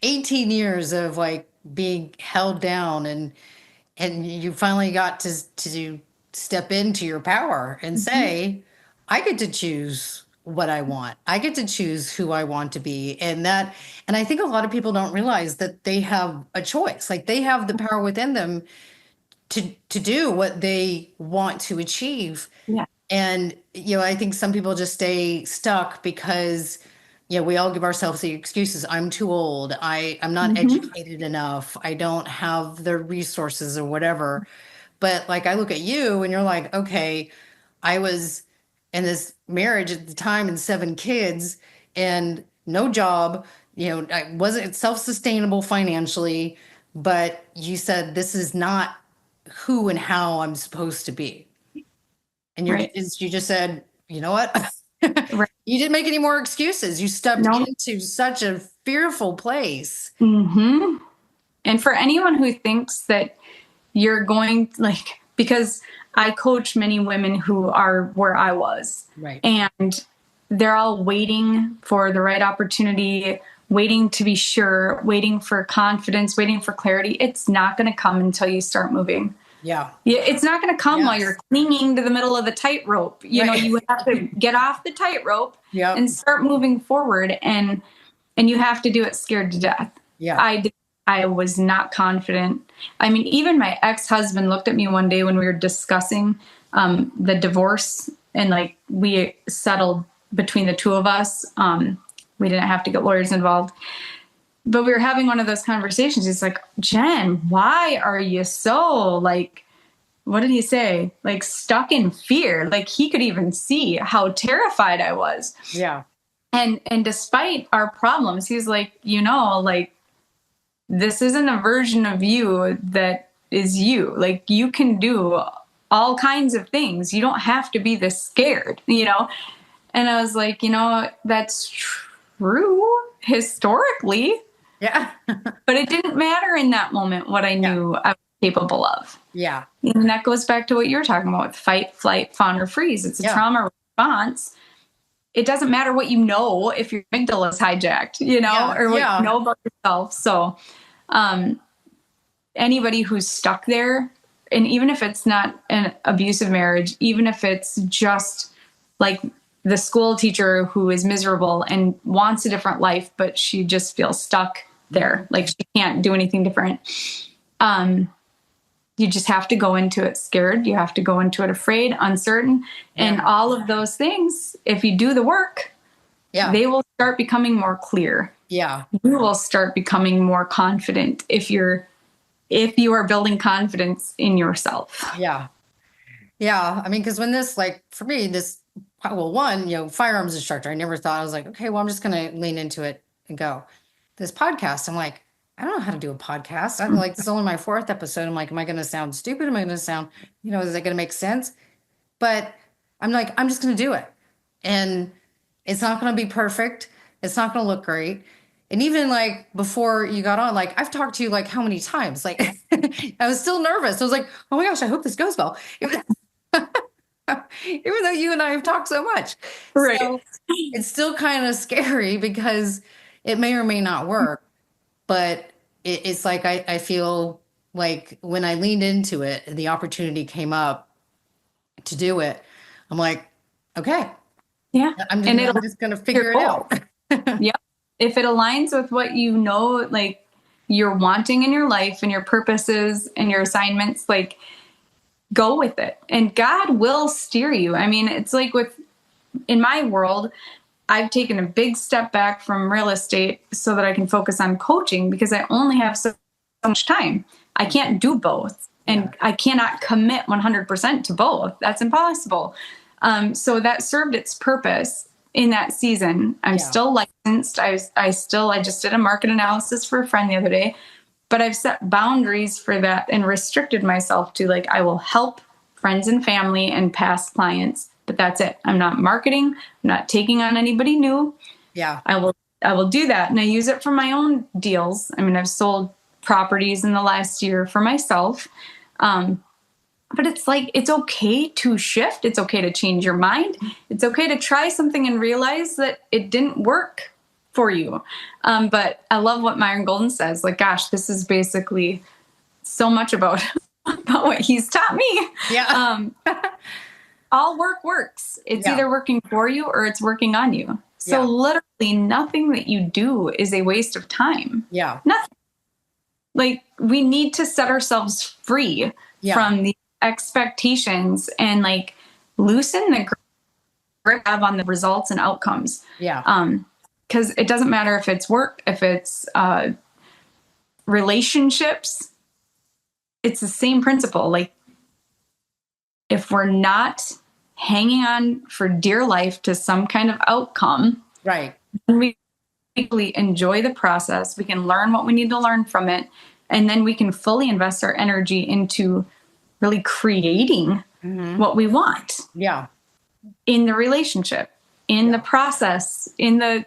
18 years of like being held down, and you finally got to step into your power and Mhm. say, I get to choose what I want. I get to choose who I want to be. And I think a lot of people don't realize that they have a choice. Like they have the power within them to do what they want to achieve. Yeah. And, I think some people just stay stuck because, we all give ourselves the excuses. I'm too old. I'm not Hmm. educated enough. I don't have the resources or whatever. But like, I look at you and you're like, okay, I was in this marriage at the time and 7 kids and no job. I wasn't self-sustainable financially, but you said, this is not who and how I'm supposed to be. And Right. you just said, you know what? Right. You didn't make any more excuses. You stepped No. into such a fearful place. Hmm. And for anyone who thinks that you're going like, because I coach many women who are where I was, Right. and they're all waiting for the right opportunity, waiting to be sure, waiting for confidence, waiting for clarity. It's not going to come until you start moving. Yeah. Yeah, it's not going to come while Yes. you're clinging to the middle of the tightrope. Right. You have to get off the tightrope Yep. and start moving forward, and you have to do it scared to death. Yeah. I did. I was not confident. I mean, even my ex-husband looked at me one day when we were discussing the divorce, and like we settled between the two of us. We didn't have to get lawyers involved, but we were having one of those conversations. He's like, Jen, why are you so like, what did he say? Like stuck in fear. Like he could even see how terrified I was. Yeah. And despite our problems, he's like, like this isn't a version of you that is you. Like you can do all kinds of things. You don't have to be this scared. And I was like, that's true historically, Yeah. but it didn't matter in that moment what I Yeah. knew I was capable of. Yeah. And that goes back to what you were talking about with fight, flight, fawn, or freeze. It's a Yeah. trauma response. It doesn't matter what you know if your amygdala is hijacked, Yeah. or what you Yeah. know about yourself. So, um, anybody who's stuck there, and even if it's not an abusive marriage, even if it's just like the school teacher who is miserable and wants a different life, but she just feels stuck there, like she can't do anything different. You just have to go into it scared. You have to go into it afraid, uncertain, and Yeah. all of those things. If you do the work, Yeah. they will start becoming more clear. Yeah. You will start becoming more confident if you are building confidence in yourself. Yeah. Yeah. I mean, because when this, like, for me, well, one, firearms instructor, I never thought, I was like, okay, well, I'm just going to lean into it and go. This podcast, I'm like, I don't know how to do a podcast. I'm like, this is only my 4th episode. I'm like, am I going to sound stupid? Am I going to sound, is it going to make sense? But I'm like, I'm just going to do it. And it's not going to be perfect. It's not going to look great. And even like before you got on, like I've talked to you like how many times? Like I was still nervous. I was like, oh my gosh, I hope this goes well. Even though you and I have talked so much. Right. So it's still kind of scary because it may or may not work. But it's like I feel like when I leaned into it and the opportunity came up to do it, I'm like, okay, Yeah. And I'm it'll just gonna your figure it goal. out. Yep. If it aligns with what like you're wanting in your life and your purposes and your assignments, like go with it. And God will steer you. I mean, it's like in my world, I've taken a big step back from real estate so that I can focus on coaching because I only have so much time. I can't do both. And Yeah. I cannot commit 100% to both. That's impossible. So that served its purpose in that season. I'm Yeah. still licensed. I just did a market analysis for a friend the other day, but I've set boundaries for that and restricted myself to like, I will help friends and family and past clients, but that's it. I'm not marketing. I'm not taking on anybody new. Yeah. I will do that. And I use it for my own deals. I mean, I've sold properties in the last year for myself. but it's like, it's okay to shift. It's okay to change your mind. It's okay to try something and realize that it didn't work for you. But I love what Myron Golden says. Like, gosh, this is basically so much about, about what he's taught me. Yeah. All work works. It's Yeah. either working for you or it's working on you. So Yeah. literally nothing that you do is a waste of time. Yeah. Nothing. Like, we need to set ourselves free from the expectations and like loosen the grip we have on the results and outcomes. Yeah. Because it doesn't matter if it's work, if it's relationships, it's the same principle. Like, if we're not hanging on for dear life to some kind of outcome, Right. we really enjoy the process. We can learn what we need to learn from it. And then we can fully invest our energy into really creating what we want Yeah. in the relationship, in the process, in the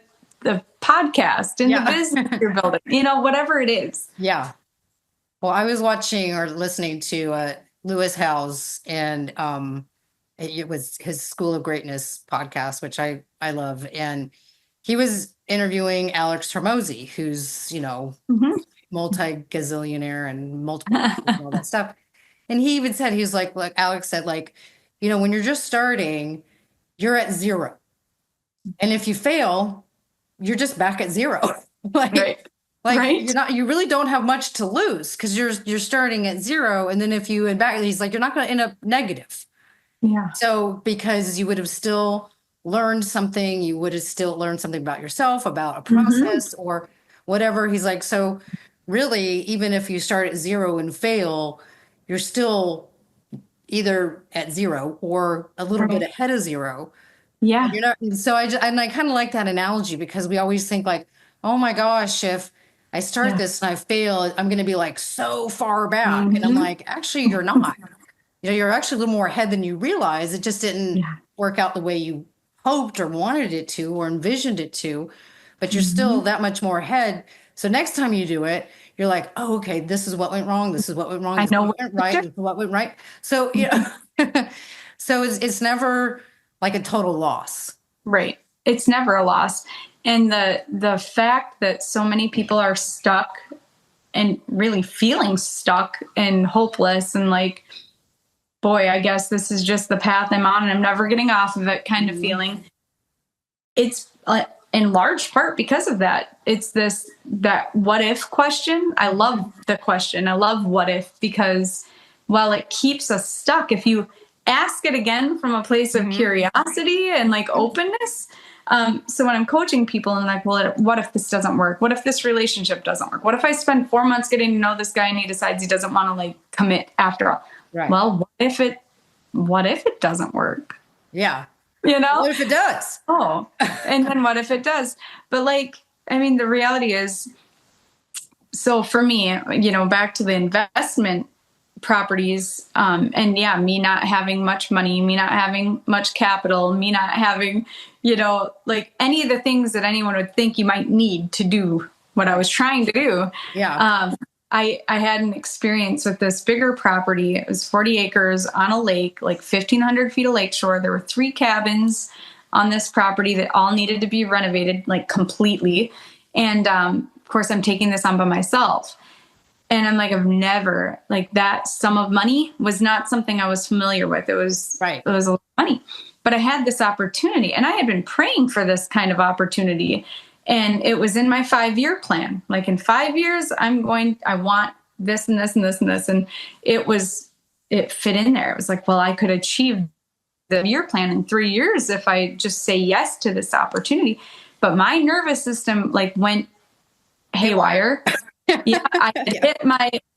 podcast, in the business you're building, whatever it is. Yeah. Well, I was watching or listening to Lewis Howes, and it was his School of Greatness podcast, which I love. And he was interviewing Alex Hormozy, who's, multi-gazillionaire and multiple and all that stuff. And he even said, he was like Alex said, like, when you're just starting, you're at zero. And if you fail, you're just back at zero. Right. You really don't have much to lose because you're starting at zero. And then if you end back, he's like, you're not going to end up negative. Yeah. So because you would have still learned something, you would have still learned something about yourself, about a process or whatever. He's like, so really, even if you start at zero and fail, you're still either at zero or a little bit ahead of zero. Yeah. And you're not, so I kind of like that analogy because we always think like, oh my gosh, if I start this and I fail, I'm going to be like so far back. And I'm like, actually, you're not. You're actually a little more ahead than you realize. It just didn't work out the way you hoped or wanted it to or envisioned it to, but you're still that much more ahead. So next time you do it, you're like, oh, okay, this is what went wrong. This is what went wrong. I know what went right. This is what went right. So, so it's never like a total loss. Right. It's never a loss. And the fact that so many people are stuck and really feeling stuck and hopeless and like, boy, I guess this is just the path I'm on and I'm never getting off of it kind of feeling. It's in large part because of that. It's that what if question. I love the question. I love what if, because while it keeps us stuck, if you ask it again from a place of curiosity and like openness. So when I'm coaching people and like, well, what if this doesn't work? What if this relationship doesn't work? What if I spend 4 months getting to know this guy and he decides he doesn't want to like commit after all? Right. Well, what if it doesn't work? Yeah. What if it does? Oh, and then what if it does? But like, I mean, the reality is, so for me, back to the investment properties, and me not having much money, me not having much capital, me not having, like any of the things that anyone would think you might need to do what I was trying to do. Yeah. I had an experience with this bigger property. It was 40 acres on a lake, like 1,500 feet of lakeshore. There were 3 cabins on this property that all needed to be renovated, like completely. And of course, I'm taking this on by myself. And I'm like, I've never, like, that sum of money was not something I was familiar with. It was a lot of money. But I had this opportunity, and I had been praying for this kind of opportunity. And it was in my 5-year plan. Like, in 5 years, I want this and this and this and this. And it fit in there. It was like, well, I could achieve the year plan in 3 years if I just say yes to this opportunity. But my nervous system like went haywire. I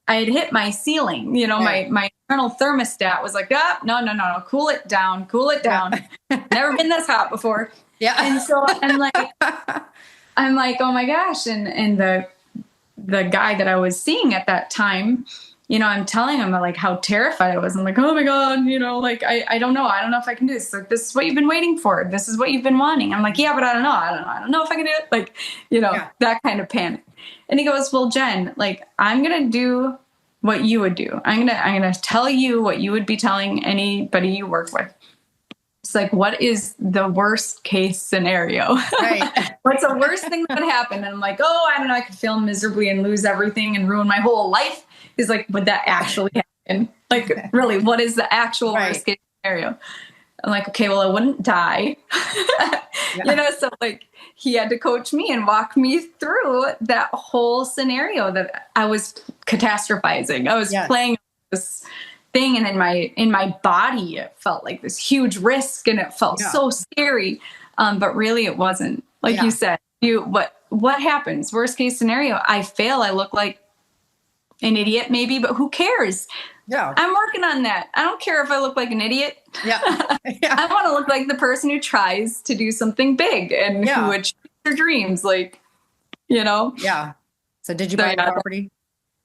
had hit my ceiling. My internal thermostat was like, no, cool it down. Never been this hot before. Yeah. And so I'm like, oh my gosh. And the guy that I was seeing at that time, I'm telling him like how terrified I was. I'm like, oh my God, like, I don't know. I don't know if I can do this. Like, this is what you've been waiting for. This is what you've been wanting. I'm like, yeah, but I don't know. I don't know if I can do it. Like, that kind of panic. And he goes, well, Jen, like, I'm going to do what you would do. I'm gonna tell you what you would be telling anybody you work with. It's like, what is the worst case scenario? Right. What's the worst thing that would happen? And I'm like, oh, I don't know, I could fail miserably and lose everything and ruin my whole life. Is like, would that actually happen? Like, really, what is the actual Right. worst case scenario? I'm like, okay, well, I wouldn't die. Yeah. So like he had to coach me and walk me through that whole scenario that I was catastrophizing. I was Yes. playing this thing, and in my body it felt like this huge risk, and it felt Yeah. so scary. But really it wasn't. Like Yeah. you said, what happens? Worst case scenario, I fail, I look like an idiot maybe, but who cares? Yeah. I'm working on that. I don't care if I look like an idiot. Yeah. I want to look like the person who tries to do something big and Yeah. who achieves their dreams. Like, you know. Yeah. So did you So, buy the yeah, property?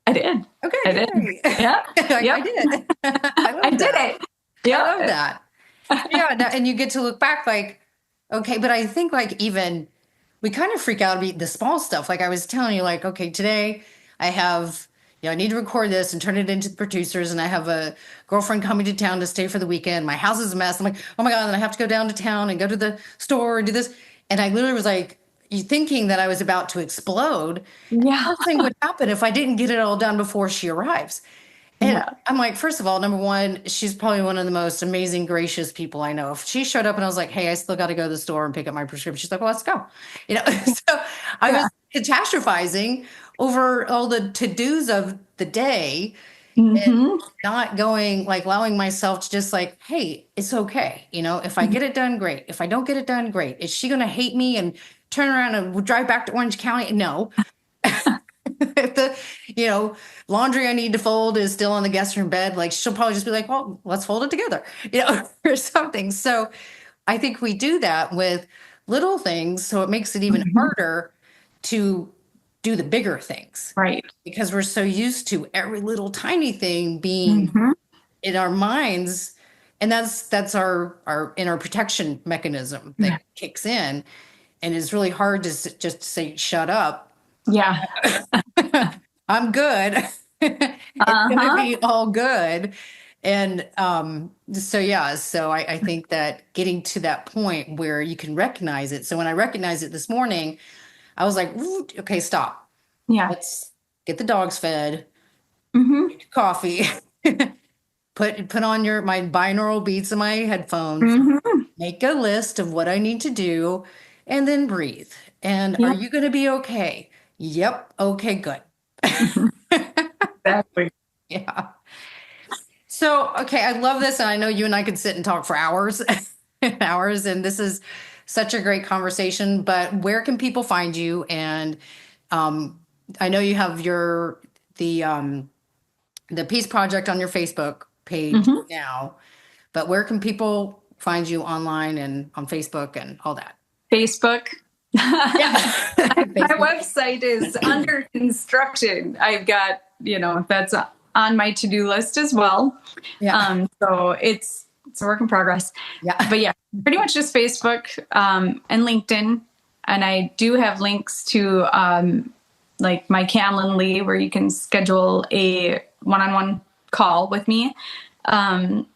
I did. Okay. I did. Yay. Yeah. Like, Yep. I did. I love I did that. it. Yeah. I love that. Yeah. And you get to look back like, okay, but I think like even we kind of freak out about the small stuff. Like I was telling you, like, okay, today I have, I need to record this and turn it into the producers. And I have a girlfriend coming to town to stay for the weekend. My house is a mess. I'm like, oh my God, and I have to go down to town and go to the store and do this. And I literally was like, you thinking that I was about to explode. Yeah. Nothing would happen if I didn't get it all done before she arrives. And Yeah. I'm like, first of all, number one, she's probably one of the most amazing, gracious people I know. If she showed up and I was like, hey, I still got to go to the store and pick up my prescription, she's like, well, let's go. So I Yeah. was catastrophizing over all the to-dos of the day and Mm-hmm. not going, like allowing myself to just like, hey, it's okay. If I get it done, great. If I don't get it done, great. Is she going to hate me and turn around and drive back to Orange County? No. If the laundry I need to fold is still on the guest room bed, like she'll probably just be like, well, let's fold it together, or something. So I think we do that with little things, so it makes it even Mm-hmm. harder to do the bigger things Right. because we're so used to every little tiny thing being Mm-hmm. in our minds, and that's our protection mechanism that Yeah. kicks in, and it's really hard to just say shut up. Yeah. I'm good. It's gonna Uh-huh. be all good. And so yeah, so I think that getting to that point where you can recognize it. So when I recognized it this morning, I was like, "Ooh, okay, stop. Yeah. Let's get the dogs fed, Mm-hmm. get your coffee, put on my binaural beats in my headphones, Mm-hmm. make a list of what I need to do, and then breathe. And are Yeah. you gonna be okay? Yep. Okay, good. Exactly. Yeah. So, okay, I love this. And I know you and I could sit and talk for hours and hours. And this is such a great conversation. But where can people find you? And I know you have the Peace Project on your Facebook page Mm-hmm. now. But where can people find you online and on Facebook and all that? Facebook. Yeah. My Facebook. website is under construction. I've got, that's on my to-do list as well. Yeah. So it's a work in progress. Yeah. But yeah, pretty much just Facebook and LinkedIn. And I do have links to like my Calendly where you can schedule a one-on-one call with me. I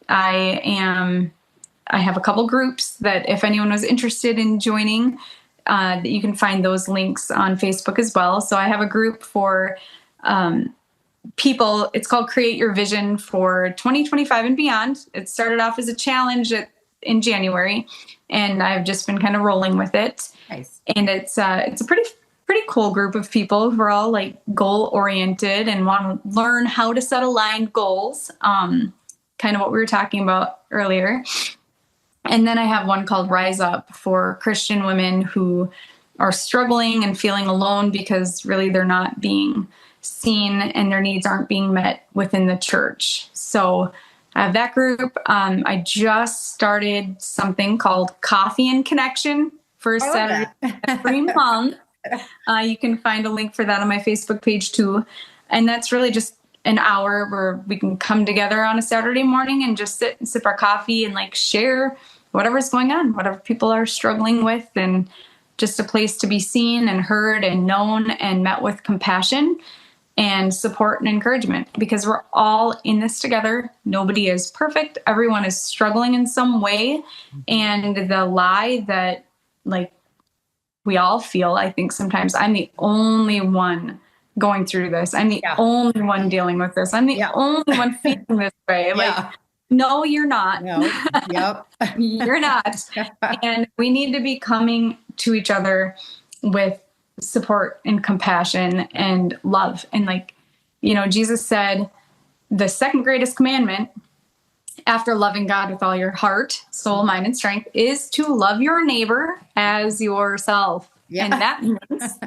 have a couple groups that if anyone was interested in joining, that you can find those links on Facebook as well. So I have a group for people. It's called Create Your Vision for 2025 and beyond. It started off as a challenge in January, and I've just been kind of rolling with it. Nice. And it's a pretty cool group of people who are all like goal oriented and want to learn how to set aligned goals. Kind of what we were talking about earlier. And then I have one called Rise Up for Christian women who are struggling and feeling alone because really they're not being seen and their needs aren't being met within the church. So I have that group. I just started something called Coffee and Connection for Saturday every month. You can find a link for that on my Facebook page too. And that's really just an hour where we can come together on a Saturday morning and just sit and sip our coffee and like share whatever's going on, whatever people are struggling with, and just a place to be seen and heard and known and met with compassion. and support and encouragement, because we're all in this together. Nobody is perfect. Everyone is struggling in some way. And the lie that, like, we all feel, I think sometimes, I'm the only one going through this. I'm the only one dealing with this. I'm the only one feeling this way. Like, no, you're not. No. Yep. You're not. And we need to be coming to each other with support and compassion and love. And like, Jesus said, the second greatest commandment after loving God with all your heart, soul, mind, and strength is to love your neighbor as yourself. Yeah. And that means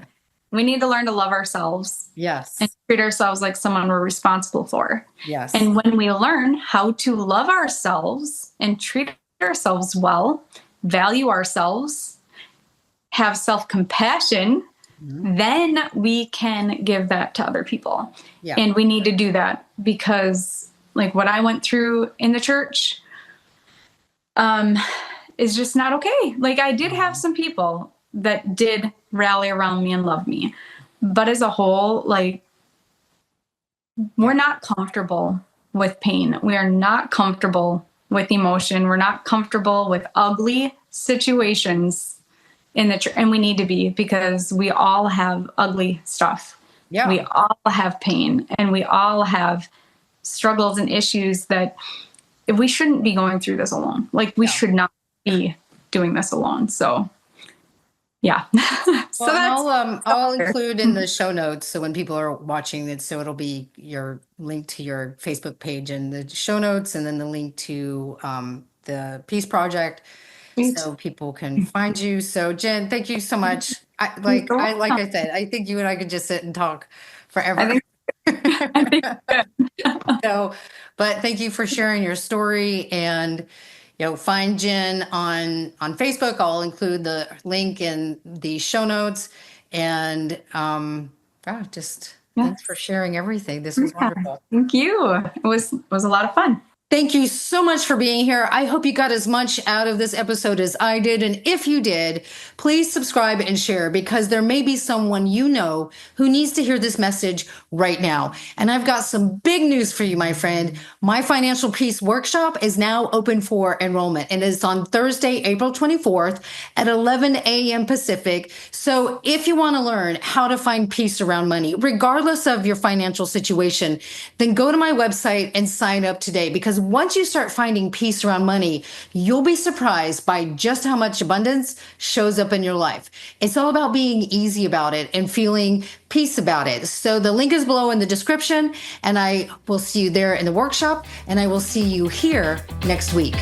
we need to learn to love ourselves. Yes. And treat ourselves like someone we're responsible for. Yes. And when we learn how to love ourselves and treat ourselves well, value ourselves, have self-compassion, then we can give that to other people. Yeah. And we need to do that because, like, what I went through in the church is just not okay. Like, I did have some people that did rally around me and love me. But as a whole, like, we're not comfortable with pain. We are not comfortable with emotion. We're not comfortable with ugly situations in the church. And we need to be, because we all have ugly stuff. Yeah. We all have pain, and we all have struggles and issues that we shouldn't be going through this alone. Like, we should not be doing this alone. So yeah. So I'll include in the show notes, so when people are watching it, so it'll be your link to your Facebook page and the show notes, and then the link to the Peace Project, so people can find you. So Jen, thank you so much. Like I said, I think you and I could just sit and talk forever. I think so, but thank you for sharing your story. And find Jen on Facebook. I'll include the link in the show notes. And thanks for sharing everything. This was wonderful. Thank you. It was a lot of fun. Thank you so much for being here. I hope you got as much out of this episode as I did. And if you did, please subscribe and share, because there may be someone who needs to hear this message right now. And I've got some big news for you, my friend. My Financial Peace Workshop is now open for enrollment, and it's on Thursday, April 24th at 11 a.m. Pacific. So if you want to learn how to find peace around money, regardless of your financial situation, then go to my website and sign up today, because once you start finding peace around money, you'll be surprised by just how much abundance shows up in your life. It's all about being easy about it and feeling peace about it. So the link is below in the description, and I will see you there in the workshop, and I will see you here next week.